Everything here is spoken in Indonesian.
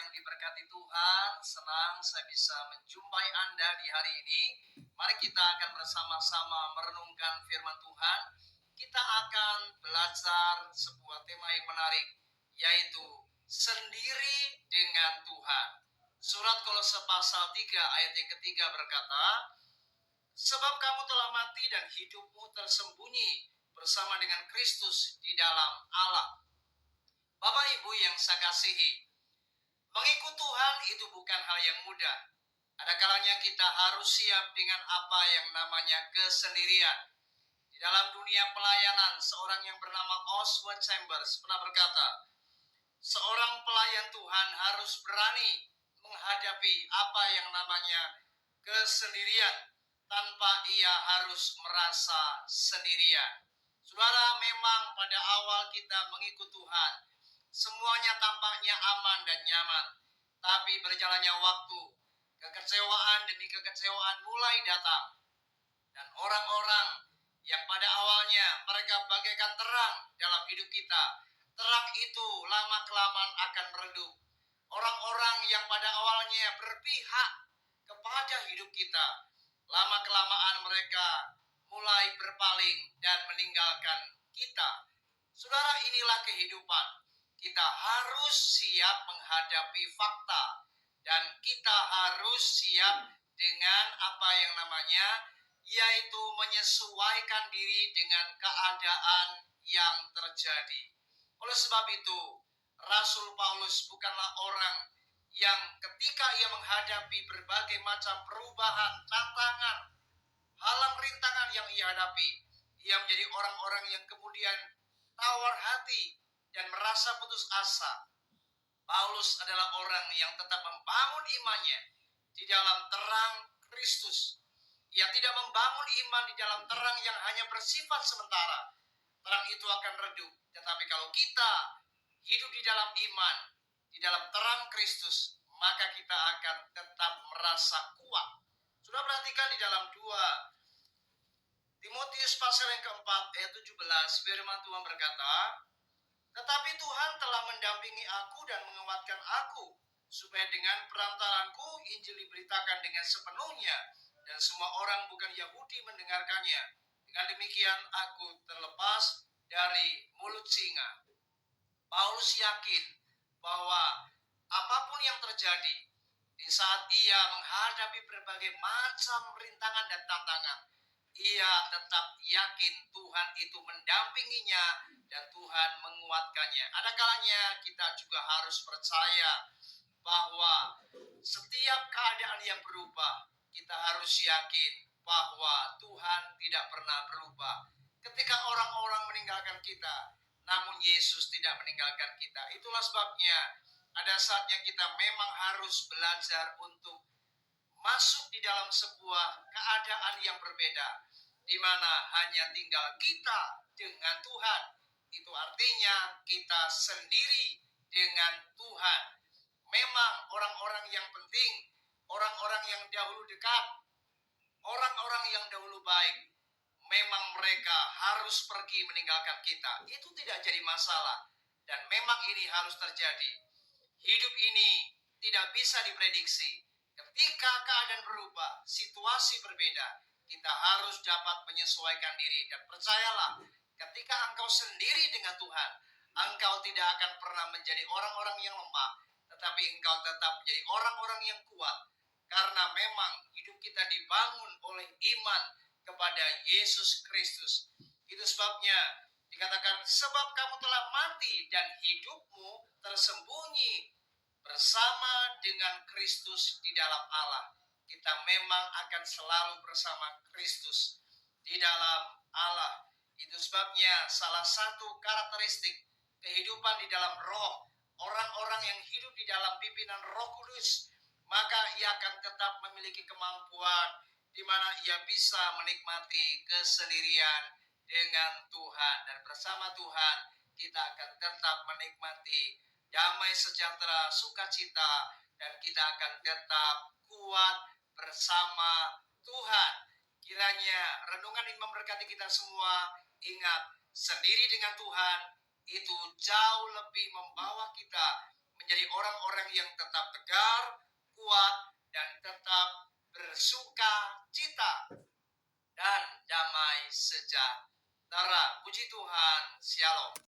yang diberkati Tuhan, senang saya bisa menjumpai Anda di hari ini. Mari kita akan bersama-sama merenungkan firman Tuhan. Kita akan belajar sebuah tema yang menarik, yaitu sendiri dengan Tuhan. Surat Kolose pasal 3 ayat yang ketiga berkata, sebab kamu telah mati dan hidupmu tersembunyi bersama dengan Kristus di dalam Allah. Bapak Ibu yang saya kasihi, mengikut Tuhan itu bukan hal yang mudah. Ada kalanya kita harus siap dengan apa yang namanya kesendirian. Di dalam dunia pelayanan, seorang yang bernama Oswald Chambers pernah berkata, seorang pelayan Tuhan harus berani menghadapi apa yang namanya kesendirian tanpa ia harus merasa sendirian. Saudara, memang pada awal kita mengikut Tuhan, semuanya tampaknya aman dan nyaman. Tapi berjalannya waktu, kekecewaan demi kekecewaan mulai datang. Dan orang-orang yang pada awalnya mereka bagaikan terang dalam hidup kita, terang itu lama-kelamaan akan meredup. Orang-orang yang pada awalnya berpihak kepada hidup kita, lama-kelamaan mereka mulai berpaling dan meninggalkan kita. Saudara, inilah kehidupan. Kita harus siap menghadapi fakta dan kita harus siap dengan apa yang namanya yaitu menyesuaikan diri dengan keadaan yang terjadi. Oleh sebab itu, Rasul Paulus bukanlah orang yang ketika ia menghadapi berbagai macam perubahan, tantangan, halang rintangan yang ia hadapi, ia menjadi orang-orang yang kemudian tawar hati dan merasa putus asa. Paulus adalah orang yang tetap membangun imannya di dalam terang Kristus. Ia tidak membangun iman di dalam terang yang hanya bersifat sementara. Terang itu akan redup. Tetapi kalau kita hidup di dalam iman, di dalam terang Kristus, maka kita akan tetap merasa kuat. Sudah perhatikan di dalam 2 Timotius pasal yang keempat ayat 17, firman Tuhan berkata, tetapi Tuhan telah mendampingi aku dan menguatkan aku, supaya dengan perantaranku Injil diberitakan dengan sepenuhnya, dan semua orang bukan Yahudi mendengarkannya. Dengan demikian aku terlepas dari mulut singa. Paulus yakin bahwa apapun yang terjadi, di saat ia menghadapi berbagai macam rintangan dan tantangan, ia tetap yakin Tuhan itu mendampinginya dan Tuhan menguatkannya. Ada kalanya kita juga harus percaya bahwa setiap keadaan yang berubah, kita harus yakin bahwa Tuhan tidak pernah berubah. Ketika orang-orang meninggalkan kita, namun Yesus tidak meninggalkan kita. Itulah sebabnya ada saatnya kita memang harus belajar untuk masuk di dalam sebuah keadaan yang berbeda, di mana hanya tinggal kita dengan Tuhan. Itu artinya kita sendiri dengan Tuhan. Memang orang-orang yang penting, orang-orang yang dahulu dekat, orang-orang yang dahulu baik, memang mereka harus pergi meninggalkan kita. Itu tidak jadi masalah. Dan memang ini harus terjadi. Hidup ini tidak bisa diprediksi. Ketika keadaan berubah, situasi berbeda, kita harus dapat menyesuaikan diri. Dan percayalah, ketika engkau sendiri dengan Tuhan, engkau tidak akan pernah menjadi orang-orang yang lemah, tetapi engkau tetap menjadi orang-orang yang kuat. Karena memang hidup kita dibangun oleh iman kepada Yesus Kristus. Itu sebabnya dikatakan, sebab kamu telah mati dan hidupmu tersembunyi bersama dengan Kristus di dalam Allah. Kita memang akan selalu bersama Kristus di dalam Allah. Itu sebabnya salah satu karakteristik kehidupan di dalam roh, orang-orang yang hidup di dalam pimpinan Roh Kudus, maka ia akan tetap memiliki kemampuan di mana ia bisa menikmati kesendirian dengan Tuhan. Dan bersama Tuhan kita akan tetap menikmati damai sejahtera, sukacita, dan kita akan tetap kuat bersama Tuhan. Kiranya renungan ini memberkati kita semua. Ingat, sendiri dengan Tuhan itu jauh lebih membawa kita menjadi menjadi orang-orang yang tetap tegar, kuat, dan tetap bersuka cita dan damai sejahtera. Puji Tuhan, Shalom.